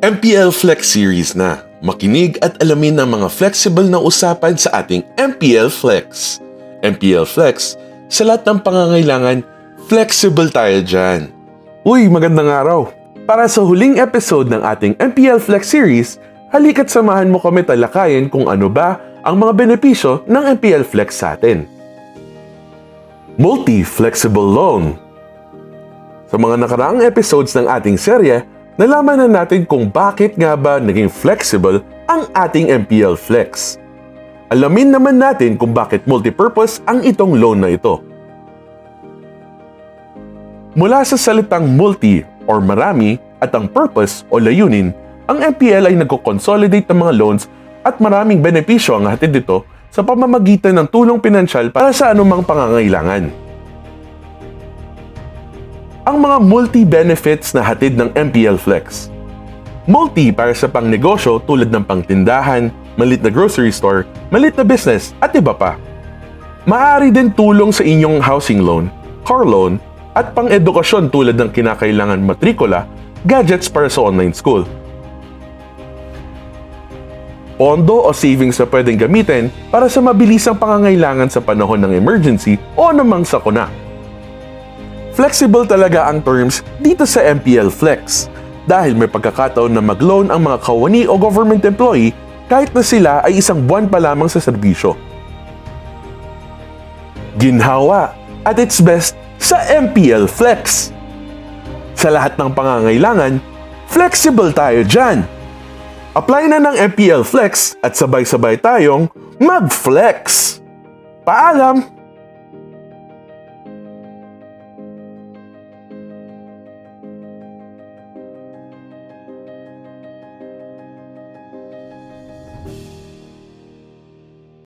MPL Flex Series na. Makinig at alamin ang mga flexible na usapan sa ating MPL Flex. MPL Flex, sa lahat ng pangangailangan, flexible tayo dyan. Uy, magandang araw! Para sa huling episode ng ating MPL Flex Series, halika't samahan mo kami talakayin kung ano ba ang mga benepisyo ng MPL Flex sa atin. Multi-Flexible Loan. Sa mga nakaraang episodes ng ating serye, nalaman na natin kung bakit nga ba naging flexible ang ating MPL Flex. Alamin naman natin kung bakit multipurpose ang itong loan na ito. Mula sa salitang multi or marami at ang purpose o layunin, ang MPL ay nagko-consolidate ng mga loans at maraming benepisyo ang hatid dito sa pamamagitan ng tulong pinansyal para sa anumang pangangailangan. Ang mga multi-benefits na hatid ng MPL Flex. Multi para sa pangnegosyo tulad ng pangtindahan, maliit na grocery store, maliit na business at iba pa. Maaari din tulong sa inyong housing loan, car loan, at pang-edukasyon tulad ng kinakailangan matrikula, gadgets para sa online school. Pondo o savings na pwedeng gamitin para sa mabilisang pangangailangan sa panahon ng emergency o anumang sakuna. Flexible talaga ang terms dito sa MPL Flex dahil may pagkakataon na mag-loan ang mga kawani o government employee kahit na sila ay isang buwan pa lamang sa serbisyo. Ginhawa at its best sa MPL Flex. Sa lahat ng pangangailangan, flexible tayo dyan! Apply na ng MPL Flex at sabay-sabay tayong mag-flex! Paalam!